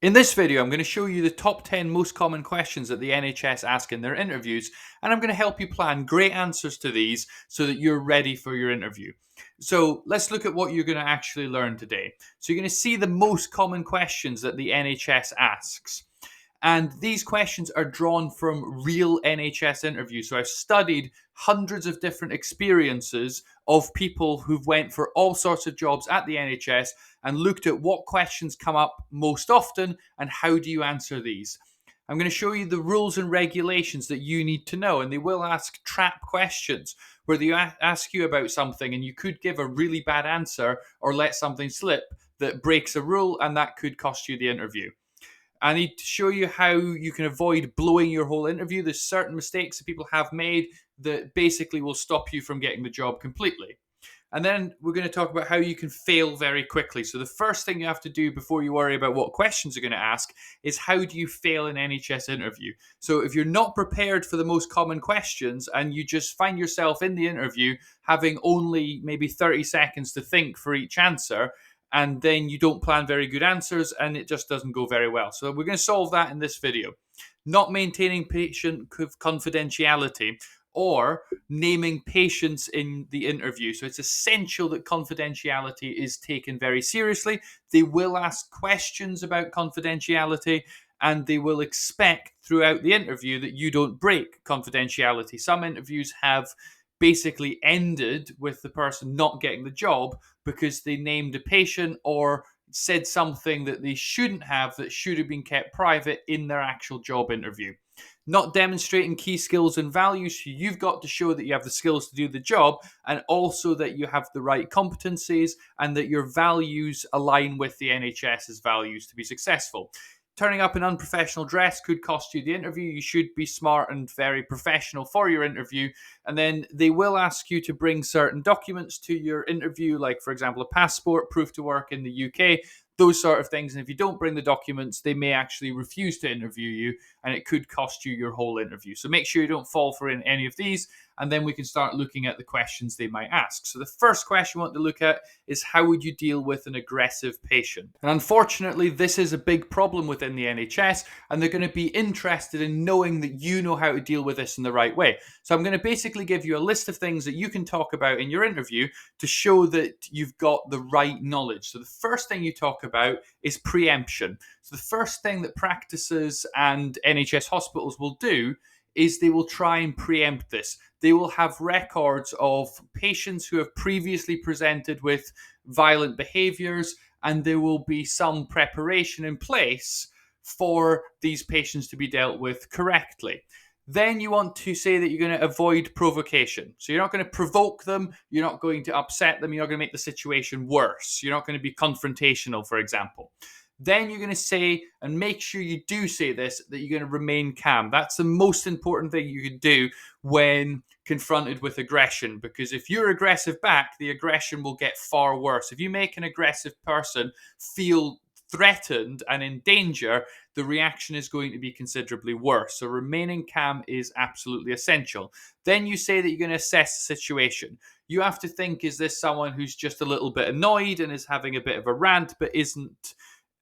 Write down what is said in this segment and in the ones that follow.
In this video, I'm going to show you the top 10 most common questions that the NHS ask in their interviews, and I'm going to help you plan great answers to these so that you're ready for your interview. So let's look at what you're going to actually learn today. So you're going to see the most common questions that the NHS asks. And these questions are drawn from real NHS interviews. So I've studied hundreds of different experiences of people who've went for all sorts of jobs at the NHS and looked at what questions come up most often and how do you answer these. I'm going to show you the rules and regulations that you need to know, and they will ask trap questions where they ask you about something and you could give a really bad answer or let something slip that breaks a rule, and that could cost you the interview. I need to show you how you can avoid blowing your whole interview. There's certain mistakes that people have made that basically will stop you from getting the job completely. And then we're going to talk about how you can fail very quickly. So the first thing you have to do before you worry about what questions are going to ask is how do you fail an NHS interview? So if you're not prepared for the most common questions and you just find yourself in the interview having only maybe 30 seconds to think for each answer, and then you don't plan very good answers and it just doesn't go very well. So we're going to solve that in this video. Not maintaining patient confidentiality or naming patients in the interview. So it's essential that confidentiality is taken very seriously. They will ask questions about confidentiality and they will expect throughout the interview that you don't break confidentiality. Some interviews have basically ended with the person not getting the job because they named a patient or said something that they shouldn't have that should have been kept private in their actual job interview. Not demonstrating key skills and values. So you've got to show that you have the skills to do the job and also that you have the right competencies and that your values align with the NHS's values to be successful. Turning up in unprofessional dress could cost you the interview. You should be smart and very professional for your interview. And then they will ask you to bring certain documents to your interview, like, for example, a passport, proof to work in the UK, those sort of things. And if you don't bring the documents, they may actually refuse to interview you and it could cost you your whole interview. So make sure you don't fall for any of these. And then we can start looking at the questions they might ask. So the first question we want to look at is how would you deal with an aggressive patient? And unfortunately, this is a big problem within the NHS, and they're going to be interested in knowing that you know how to deal with this in the right way. So I'm going to basically give you a list of things that you can talk about in your interview to show that you've got the right knowledge. So the first thing you talk about is preemption. So the first thing that practices and NHS hospitals will do is they will try and preempt this. They will have records of patients who have previously presented with violent behaviors, and there will be some preparation in place for these patients to be dealt with correctly. Then you want to say that you're going to avoid provocation. So you're not going to provoke them, you're not going to upset them, you're not going to make the situation worse. You're not going to be confrontational, for example. Then you're going to say, and make sure you do say this, that you're going to remain calm. That's the most important thing you can do when confronted with aggression, because if you're aggressive back, the aggression will get far worse. If you make an aggressive person feel threatened and in danger, the reaction is going to be considerably worse. So remaining calm is absolutely essential. Then you say that you're going to assess the situation. You have to think, is this someone who's just a little bit annoyed and is having a bit of a rant but isn't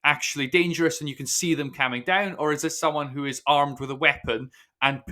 actually dangerous and you can see them calming down? Or is this someone who is armed with a weapon and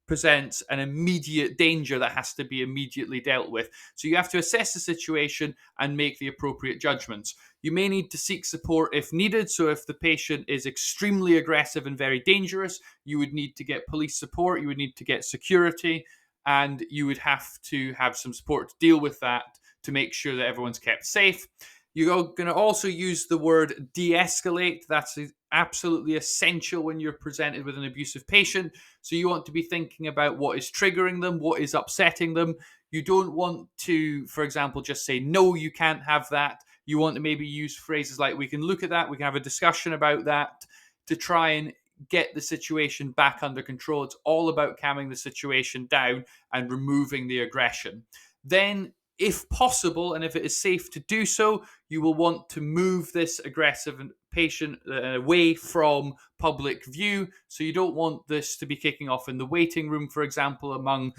presents an immediate danger that has to be immediately dealt with? So you have to assess the situation and make the appropriate judgments. You may need to seek support if needed. So if the patient is extremely aggressive and very dangerous, you would need to get police support, you would need to get security, and you would have to have some support to deal with that to make sure that everyone's kept safe. You're going to also use the word de-escalate. That's absolutely essential when you're presented with an abusive patient. So you want to be thinking about what is triggering them, what is upsetting them. You don't want to, for example, just say, no, you can't have that. You want to maybe use phrases like, we can look at that, we can have a discussion about that, to try and get the situation back under control. It's all about calming the situation down and removing the aggression. Then, if possible, and if it is safe to do so, you will want to move this aggressive patient away from public view. So you don't want this to be kicking off in the waiting room, for example, among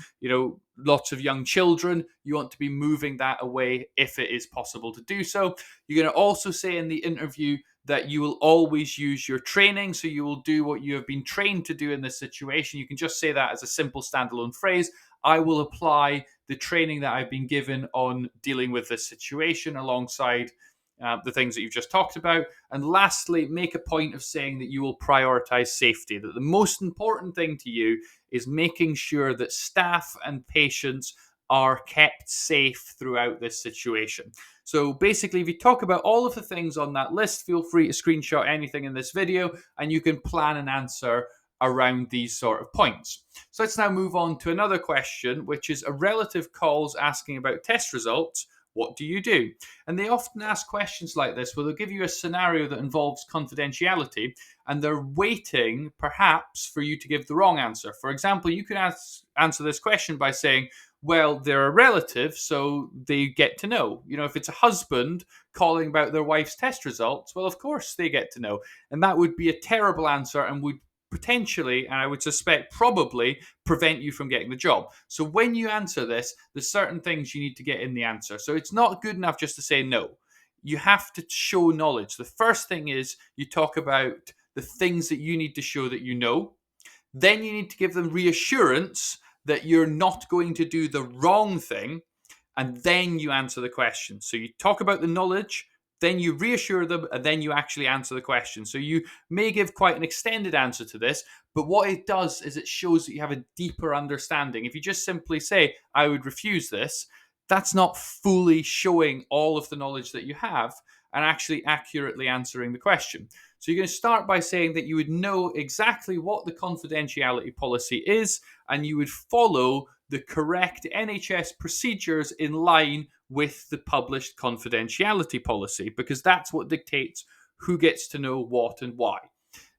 lots of young children. You want to be moving that away if it is possible to do so. You're going to also say in the interview that you will always use your training. So you will do what you have been trained to do in this situation. You can just say that as a simple standalone phrase. I will apply the training that I've been given on dealing with this situation alongside the things that you've just talked about. And lastly, make a point of saying that you will prioritize safety, that the most important thing to you is making sure that staff and patients are kept safe throughout this situation. So basically, if you talk about all of the things on that list, feel free to screenshot anything in this video and you can plan an answer around these sort of points. So let's now move on to another question, which is a relative calls asking about test results. What do you do? And they often ask questions like this where they'll give you a scenario that involves confidentiality and they're waiting perhaps for you to give the wrong answer. For example, you can answer this question by saying, well, they're a relative, so they get to know. You know, if it's a husband calling about their wife's test results, well, of course they get to know. And that would be a terrible answer and would potentially, and I would suspect probably, prevent you from getting the job. So when you answer this, there's certain things you need to get in the answer. So it's not good enough just to say no. You have to show knowledge. The first thing is you talk about the things that you need to show that you know. Then you need to give them reassurance that you're not going to do the wrong thing, and then you answer the question. So you talk about the knowledge, then you reassure them, and then you actually answer the question. So you may give quite an extended answer to this, but what it does is it shows that you have a deeper understanding. If you just simply say, I would refuse this, that's not fully showing all of the knowledge that you have and actually accurately answering the question. So you're going to start by saying that you would know exactly what the confidentiality policy is and you would follow the correct NHS procedures in line with the published confidentiality policy, because that's what dictates who gets to know what and why.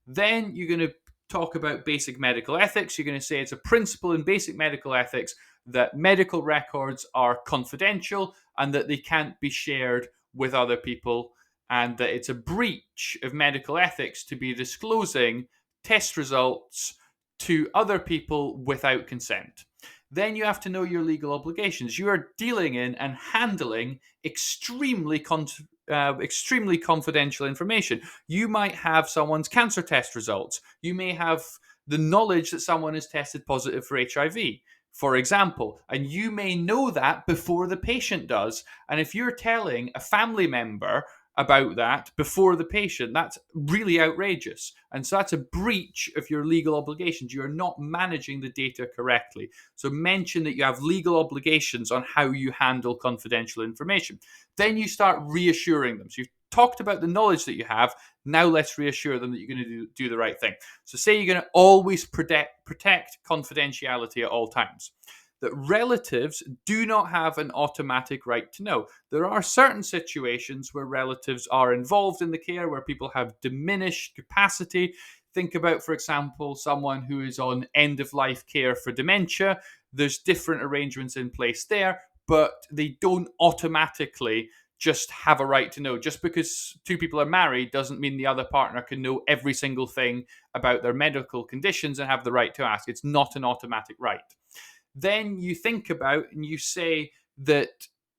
Then you're going to talk about basic medical ethics. You're going to say it's a principle in basic medical ethics that medical records are confidential and that they can't be shared with other people, and that it's a breach of medical ethics to be disclosing test results to other people without consent. Then you have to know your legal obligations. You are dealing in and handling extremely confidential information. You might have someone's cancer test results. You may have the knowledge that someone is tested positive for HIV, for example, and you may know that before the patient does. And if you're telling a family member about that before the patient, that's really outrageous. And so that's a breach of your legal obligations. You're not managing the data correctly. So mention that you have legal obligations on how you handle confidential information. Then you start reassuring them. So you've talked about the knowledge that you have. Now let's reassure them that you're going to do the right thing. So say you're going to always protect confidentiality at all times. That relatives do not have an automatic right to know. There are certain situations where relatives are involved in the care, where people have diminished capacity. Think about, for example, someone who is on end-of-life care for dementia. There's different arrangements in place there, but they don't automatically just have a right to know. Just because two people are married doesn't mean the other partner can know every single thing about their medical conditions and have the right to ask. It's not an automatic right. Then you think about and you say that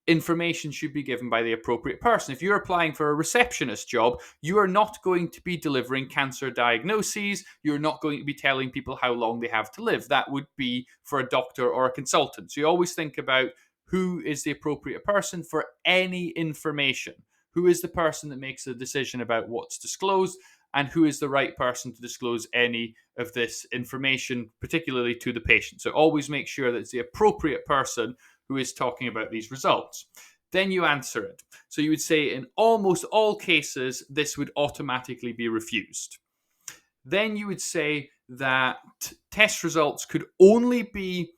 information should be given by the appropriate person. If you're applying for a receptionist job, you are not going to be delivering cancer diagnoses. You're not going to be telling people how long they have to live. That would be for a doctor or a consultant. So you always think about who is the appropriate person for any information. Who is the person that makes the decision about what's disclosed, and who is the right person to disclose any of this information, particularly to the patient. So always make sure that it's the appropriate person who is talking about these results. Then you answer it. So you would say in almost all cases, this would automatically be refused. Then you would say that test results could only be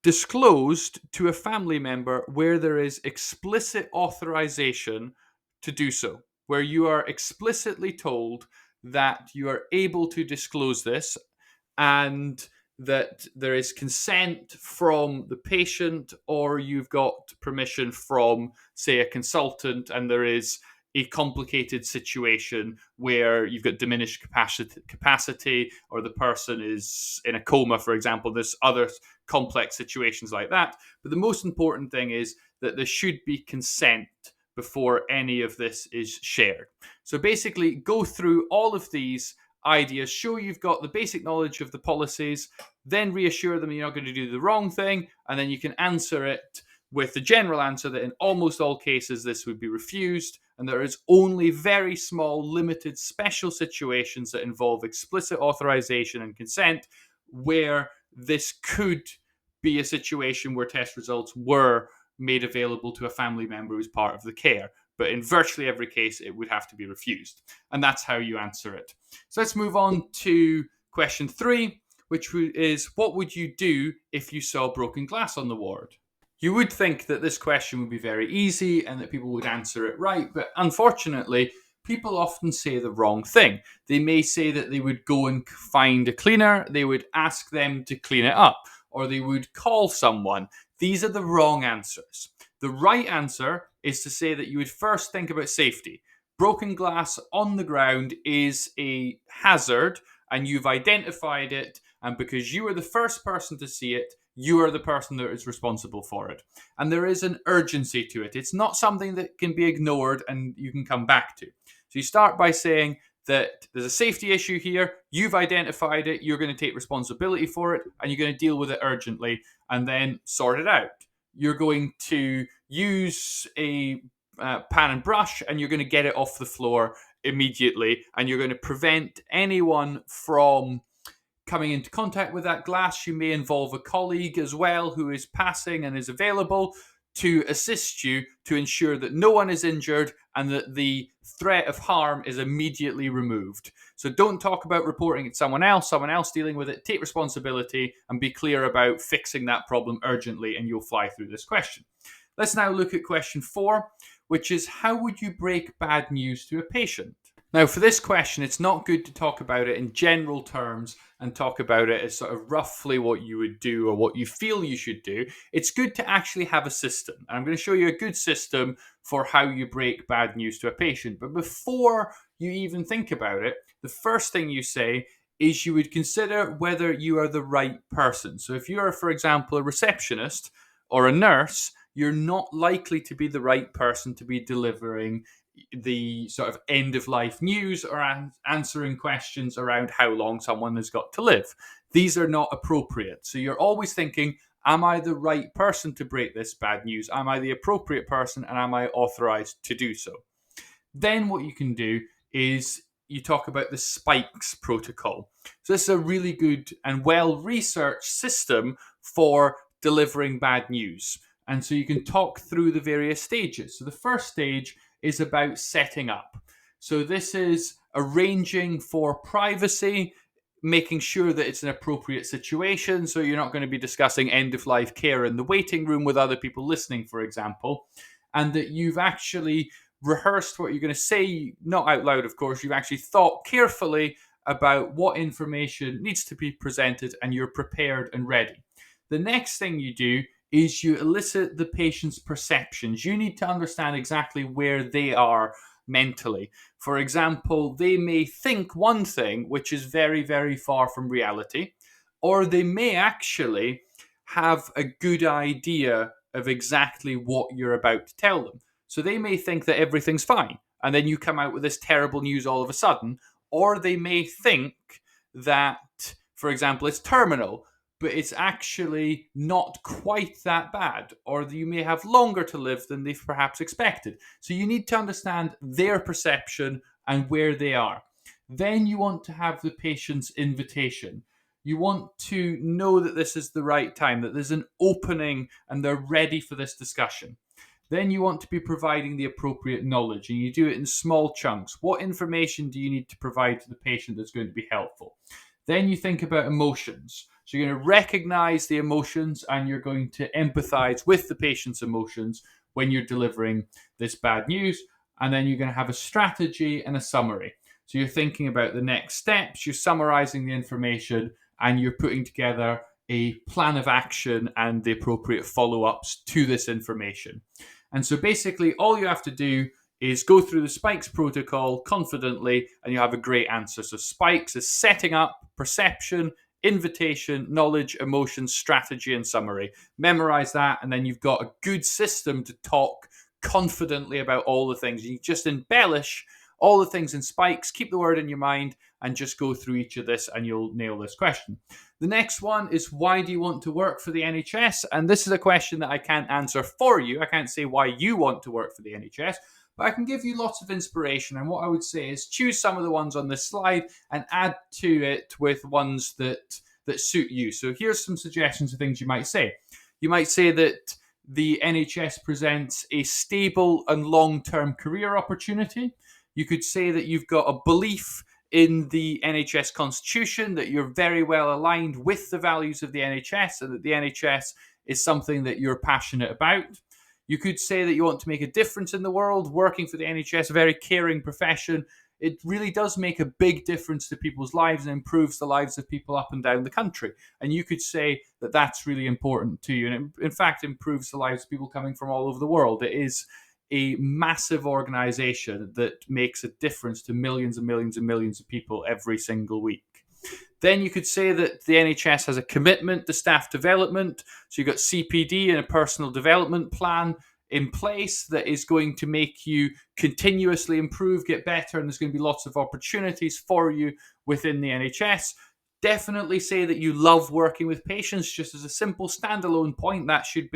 disclosed to a family member where there is explicit authorization to do so, where you are explicitly told that you are able to disclose this and that there is consent from the patient, or you've got permission from, say, a consultant, and there is a complicated situation where you've got diminished capacity, or the person is in a coma, for example. There's other complex situations like that. But the most important thing is that there should be consent before any of this is shared. So basically, go through all of these ideas, show you've got the basic knowledge of the policies, then reassure them you're not going to do the wrong thing, and then you can answer it with the general answer that in almost all cases this would be refused, and there is only very small, limited, special situations that involve explicit authorization and consent where this could be a situation where test results were made available to a family member who's part of the care. But in virtually every case, it would have to be refused. And that's how you answer it. So let's move on to question 3, which is, what would you do if you saw broken glass on the ward? You would think that this question would be very easy and that people would answer it right, but unfortunately, people often say the wrong thing. They may say that they would go and find a cleaner, they would ask them to clean it up, or they would call someone. These are the wrong answers. The right answer is to say that you would first think about safety. Broken glass on the ground is a hazard, and you've identified it, and because you are the first person to see it, you are the person that is responsible for it. And there is an urgency to it. It's not something that can be ignored and you can come back to. So you start by saying that there's a safety issue here, you've identified it, you're going to take responsibility for it, and you're going to deal with it urgently and then sort it out. You're going to use a pan and brush and you're going to get it off the floor immediately, and you're going to prevent anyone from coming into contact with that glass. You may involve a colleague as well who is passing and is available to assist you to ensure that no one is injured and that the threat of harm is immediately removed. So don't talk about reporting it to someone else dealing with it. Take responsibility and be clear about fixing that problem urgently, and you'll fly through this question. Let's now look at question 4, which is, how would you break bad news to a patient? Now, for this question, it's not good to talk about it in general terms and talk about it as sort of roughly what you would do or what you feel you should do. It's good to actually have a system. And I'm going to show you a good system for how you break bad news to a patient. But before you even think about it, the first thing you say is you would consider whether you are the right person. So if you are, for example, a receptionist or a nurse, you're not likely to be the right person to be delivering the sort of end of life news or answering questions around how long someone has got to live. These are not appropriate. So you're always thinking, am I the right person to break this bad news? Am I the appropriate person, and am I authorized to do so? Then what you can do is you talk about the spikes protocol. So this is a really good and well-researched system for delivering bad news. And so you can talk through the various stages. So the first stage is about setting up. So this is arranging for privacy, making sure that it's an appropriate situation. So you're not going to be discussing end-of-life care in the waiting room with other people listening, for example, and that you've actually rehearsed what you're going to say, not out loud, of course. You've actually thought carefully about what information needs to be presented, and you're prepared and ready. The next thing you do is you elicit the patient's perceptions. You need to understand exactly where they are mentally. For example, they may think one thing which is very, very far from reality, or they may actually have a good idea of exactly what you're about to tell them. So they may think that everything's fine, and then you come out with this terrible news all of a sudden, or they may think that, for example, it's terminal, but it's actually not quite that bad, or you may have longer to live than they've perhaps expected. So you need to understand their perception and where they are. Then you want to have the patient's invitation. You want to know that this is the right time, that there's an opening and they're ready for this discussion. Then you want to be providing the appropriate knowledge, and you do it in small chunks. What information do you need to provide to the patient that's going to be helpful? Then you think about emotions. So you're going to recognize the emotions and you're going to empathize with the patient's emotions when you're delivering this bad news. And then you're going to have a strategy and a summary. So you're thinking about the next steps, you're summarizing the information, and you're putting together a plan of action and the appropriate follow-ups to this information. And so basically all you have to do is go through the spikes protocol confidently and you have a great answer. So spikes is setting up, perception, invitation, knowledge, emotion, strategy, and summary. Memorize that, and then you've got a good system to talk confidently about all the things. You just embellish all the things in spikes, keep the word in your mind, and just go through each of this and you'll nail this question. The next one is, why do you want to work for the NHS? And this is a question that I can't answer for you. I can't say why you want to work for the NHS, but I can give you lots of inspiration. And what I would say is choose some of the ones on this slide and add to it with ones that suit you. So here's some suggestions of things you might say. You might say that the NHS presents a stable and long-term career opportunity. You could say that you've got a belief in the NHS constitution, that you're very well aligned with the values of the NHS, and that the NHS is something that you're passionate about. You could say that you want to make a difference in the world, working for the NHS, a very caring profession. It really does make a big difference to people's lives and improves the lives of people up and down the country. And you could say that that's really important to you. And it, in fact, improves the lives of people coming from all over the world. It is a massive organization that makes a difference to millions and millions and millions of people every single week. Then you could say that the NHS has a commitment to staff development. So you've got CPD and a personal development plan in place that is going to make you continuously improve, get better, and there's going to be lots of opportunities for you within the NHS. Definitely say that you love working with patients, just as a simple standalone point. That should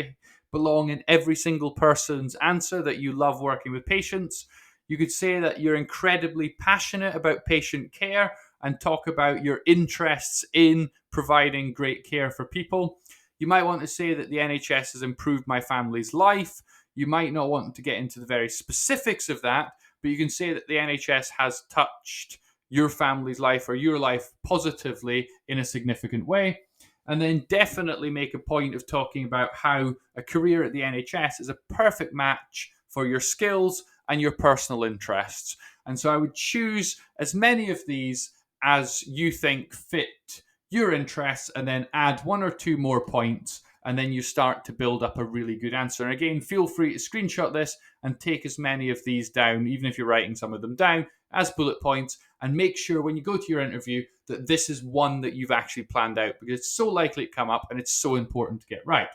belong in every single person's answer, that you love working with patients. You could say that you're incredibly passionate about patient care and talk about your interests in providing great care for people. You might want to say that the NHS has improved my family's life. You might not want to get into the very specifics of that, but you can say that the NHS has touched your family's life or your life positively in a significant way. And then definitely make a point of talking about how a career at the NHS is a perfect match for your skills and your personal interests. And so I would choose as many of these as you think fit your interests, and then add one or two more points, and then you start to build up a really good answer. And again, feel free to screenshot this and take as many of these down, even if you're writing some of them down, as bullet points, and make sure when you go to your interview that this is one that you've actually planned out, because it's so likely to come up and it's so important to get right.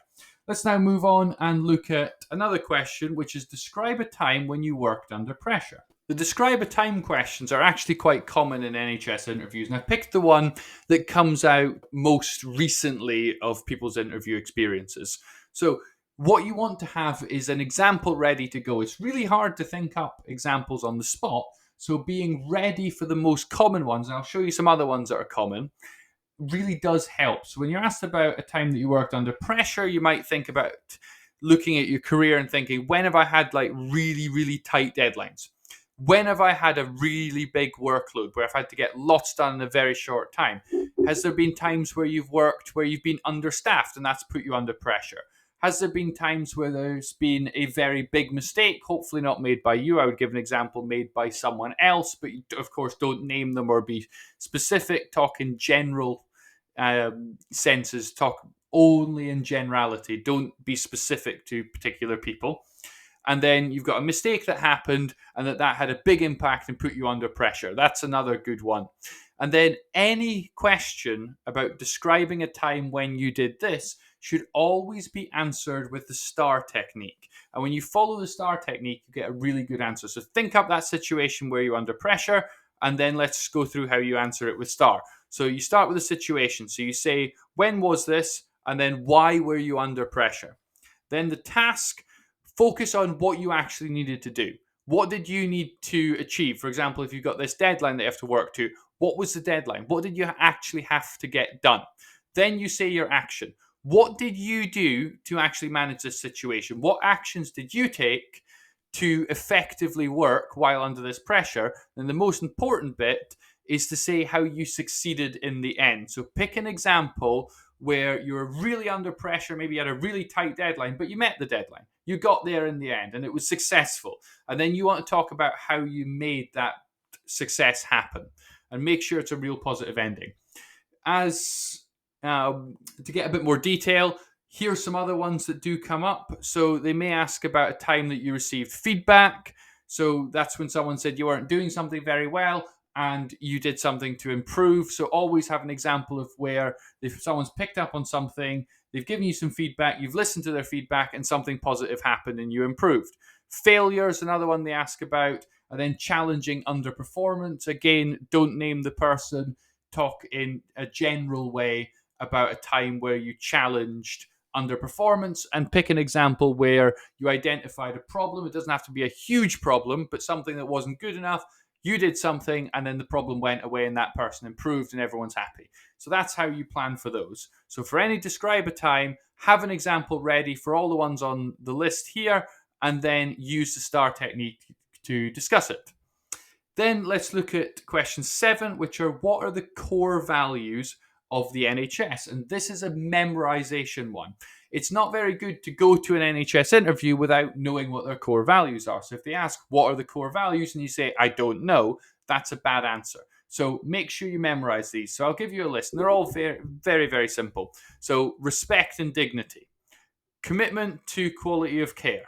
Let's now move on and look at another question, which is describe a time when you worked under pressure. The describe a time questions are actually quite common in NHS interviews, and I picked the one that comes out most recently of people's interview experiences. So what you want to have is an example ready to go. It's really hard to think up examples on the spot, so being ready for the most common ones, and I'll show you some other ones that are common, really does help. So when you're asked about a time that you worked under pressure, you might think about looking at your career and thinking, when have I had like really, really tight deadlines? When have I had a really big workload where I've had to get lots done in a very short time? Has there been times where you've worked where you've been understaffed and that's put you under pressure? Has there been times where there's been a very big mistake, hopefully not made by you? I would give an example made by someone else, but you, of course, don't name them or be specific. Talk in general senses. Talk only in generality. Don't be specific to particular people. And then you've got a mistake that happened and that had a big impact and put you under pressure. That's another good one. And then any question about describing a time when you did this should always be answered with the STAR technique. And when you follow the STAR technique, you get a really good answer. So think up that situation where you're under pressure, and then let's go through how you answer it with STAR. So you start with a situation. So you say, when was this? And then why were you under pressure? Then the task, focus on what you actually needed to do. What did you need to achieve? For example, if you've got this deadline that you have to work to, what was the deadline? What did you actually have to get done? Then you say your action. What did you do to actually manage this situation? What actions did you take to effectively work while under this pressure? And the most important bit is to say how you succeeded in the end. So pick an example where you're really under pressure, maybe you had a really tight deadline, but you met the deadline. You got there in the end and it was successful. And then you want to talk about how you made that success happen and make sure it's a real positive ending. As to get a bit more detail, here's some other ones that do come up. So they may ask about a time that you received feedback. So that's when someone said you weren't doing something very well and you did something to improve. So always have an example of where if someone's picked up on something, they've given you some feedback, you've listened to their feedback and something positive happened and you improved. Failure is another one they ask about. And then challenging underperformance. Again, don't name the person. Talk in a general way about a time where you challenged underperformance and pick an example where you identified a problem. It doesn't have to be a huge problem, but something that wasn't good enough. You did something and then the problem went away and that person improved and everyone's happy. So that's how you plan for those. So for any describe a time, have an example ready for all the ones on the list here and then use the STAR technique to discuss it. Then let's look at question 7, which are what are the core values of the NHS? And this is a memorization one. It's not very good to go to an NHS interview without knowing what their core values are. So if they ask, what are the core values? And you say, I don't know, that's a bad answer. So make sure you memorize these. So I'll give you a list. And they're all very, very, very simple. So respect and dignity, commitment to quality of care.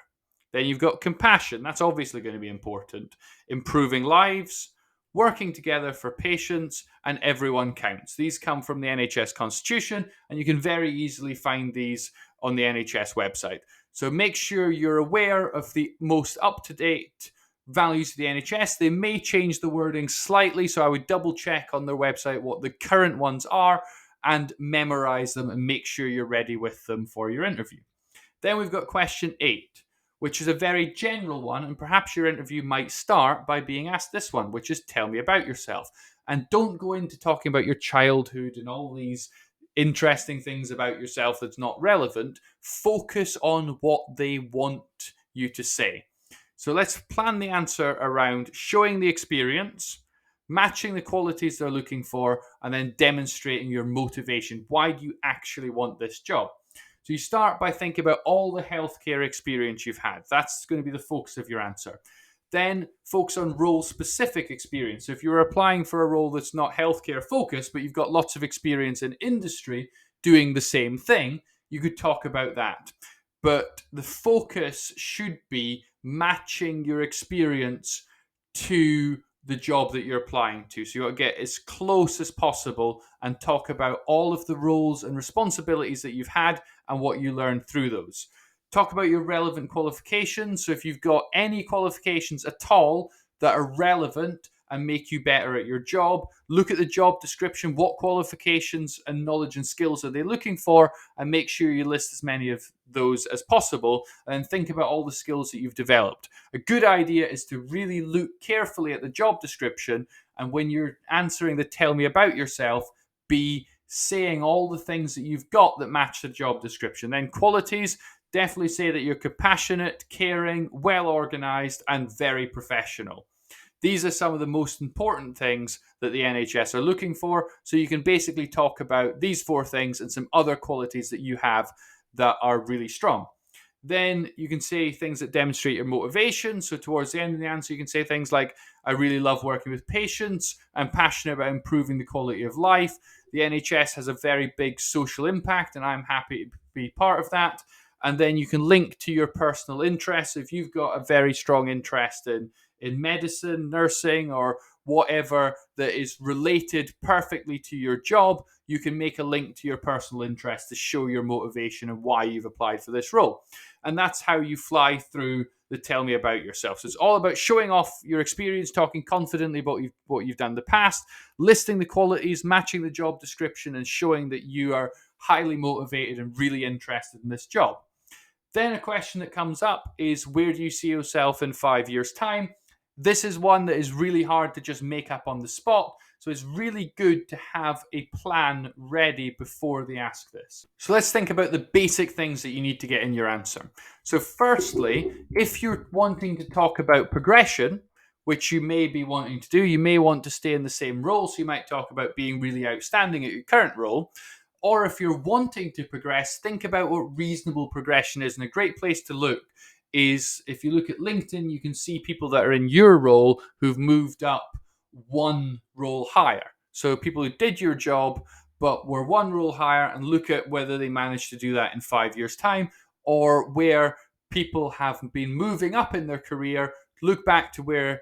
Then you've got compassion. That's obviously going to be important. Improving lives, working together for patients, and everyone counts. These come from the NHS Constitution, and you can very easily find these on the NHS website. So make sure you're aware of the most up-to-date values of the NHS. They may change the wording slightly, so I would double check on their website what the current ones are and memorize them and make sure you're ready with them for your interview. Then we've got question 8, which is a very general one, and perhaps your interview might start by being asked this one, which is tell me about yourself. And don't go into talking about your childhood and all these interesting things about yourself that's not relevant. Focus on what they want you to say. So let's plan the answer around showing the experience, matching the qualities they're looking for, and then demonstrating your motivation. Why do you actually want this job? So you start by thinking about all the healthcare experience you've had. That's going to be the focus of your answer. Then focus on role-specific experience. So if you're applying for a role that's not healthcare focused, but you've got lots of experience in industry doing the same thing, you could talk about that. But the focus should be matching your experience to the job that you're applying to. So you got to get as close as possible and talk about all of the roles and responsibilities that you've had and what you learned through those. Talk about your relevant qualifications. So if you've got any qualifications at all that are relevant and make you better at your job, look at the job description. What qualifications and knowledge and skills are they looking for? And make sure you list as many of those as possible. And think about all the skills that you've developed. A good idea is to really look carefully at the job description. And when you're answering the tell me about yourself, be saying all the things that you've got that match the job description. Then qualities, definitely say that you're compassionate, caring, well organized, and very professional. These are some of the most important things that the NHS are looking for. So you can basically talk about these 4 things and some other qualities that you have that are really strong. Then you can say things that demonstrate your motivation. So towards the end of the answer, you can say things like, I really love working with patients. I'm passionate about improving the quality of life. The NHS has a very big social impact and I'm happy to be part of that. And then you can link to your personal interests. If you've got a very strong interest in medicine, nursing, or whatever that is related perfectly to your job, you can make a link to your personal interest to show your motivation and why you've applied for this role. And that's how you fly through the tell me about yourself. So it's all about showing off your experience, talking confidently about what you've done in the past, listing the qualities, matching the job description, and showing that you are highly motivated and really interested in this job. Then a question that comes up is, where do you see yourself in 5 years' time? This is one that is really hard to just make up on the spot. So it's really good to have a plan ready before they ask this. So let's think about the basic things that you need to get in your answer. So firstly, if you're wanting to talk about progression, which you may be wanting to do, you may want to stay in the same role. So you might talk about being really outstanding at your current role. Or if you're wanting to progress, think about what reasonable progression is. And a great place to look is if you look at LinkedIn, you can see people that are in your role who've moved up one role higher. So people who did your job but were one role higher, and look at whether they managed to do that in 5 years' time, or where people have been moving up in their career, look back to where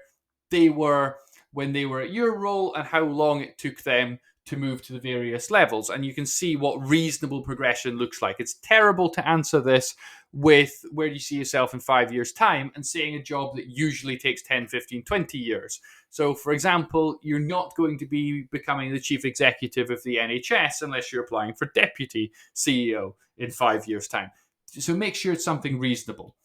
they were when they were at your role and how long it took them to move to the various levels, and you can see what reasonable progression looks like. It's terrible to answer this with where do you see yourself in 5 years' time and saying a job that usually takes 10, 15, 20 years. So, for example, you're not going to be becoming the chief executive of the NHS unless you're applying for deputy CEO in 5 years' time. So make sure it's something reasonable.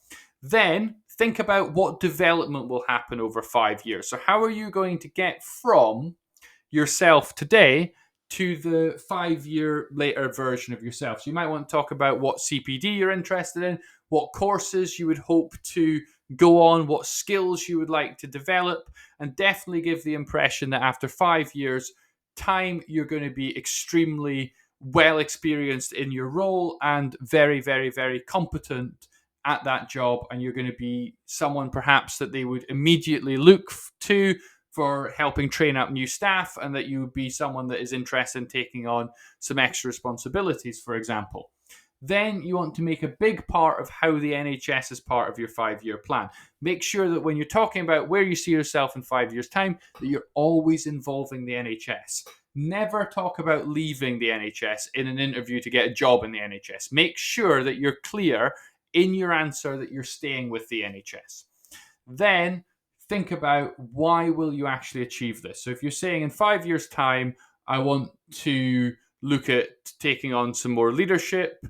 Then think about what development will happen over 5 years. So how are you going to get from yourself today to the 5 year later version of yourself? So you might want to talk about what CPD you're interested in, what courses you would hope to go on, what skills you would like to develop, and definitely give the impression that after 5 years' time, you're going to be extremely well experienced in your role and very, very, very competent at that job. And you're going to be someone perhaps that they would immediately look to for helping train up new staff, and that you would be someone that is interested in taking on some extra responsibilities, for example. Then you want to make a big part of how the NHS is part of your 5 year plan. Make sure that when you're talking about where you see yourself in 5 years' time, that you're always involving the NHS. Never talk about leaving the NHS in an interview to get a job in the NHS. Make sure that you're clear in your answer that you're staying with the NHS. Then think about why will you actually achieve this. So if you're saying in 5 years' time, I want to look at taking on some more leadership,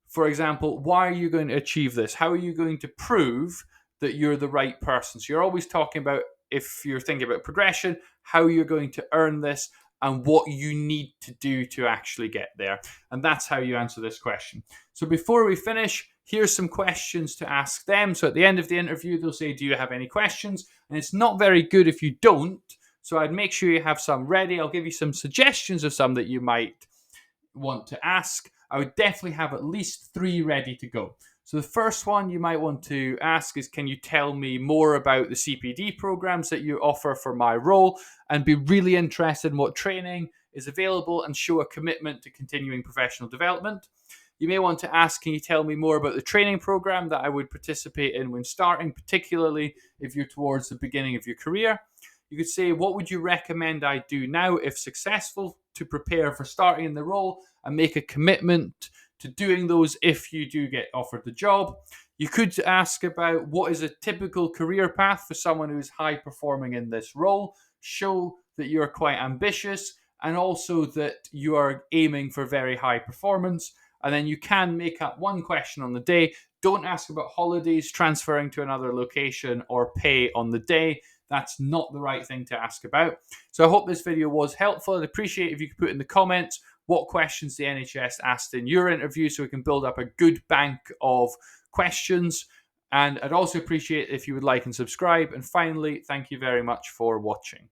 for example, why are you going to achieve this? How are you going to prove that you're the right person? So you're always talking about, if you're thinking about progression, how you're going to earn this and what you need to do to actually get there. And that's how you answer this question. So before we finish, here's some questions to ask them. So at the end of the interview, they'll say, do you have any questions? And it's not very good if you don't. So I'd make sure you have some ready. I'll give you some suggestions of some that you might want to ask. I would definitely have at least 3 ready to go. So the first one you might want to ask is, can you tell me more about the CPD programs that you offer for my role, and be really interested in what training is available and show a commitment to continuing professional development. You may want to ask, can you tell me more about the training program that I would participate in when starting, particularly if you're towards the beginning of your career. You could say, what would you recommend I do now, if successful, to prepare for starting in the role and make a commitment to doing those if you do get offered the job. You could ask about what is a typical career path for someone who is high performing in this role. Show that you're quite ambitious and also that you are aiming for very high performance. And then you can make up one question on the day. Don't ask about holidays, transferring to another location, or pay on the day. That's not the right thing to ask about. So I hope this video was helpful. I'd appreciate if you could put in the comments what questions the NHS asked in your interview, so we can build up a good bank of questions. And I'd also appreciate if you would like and subscribe. And finally, thank you very much for watching.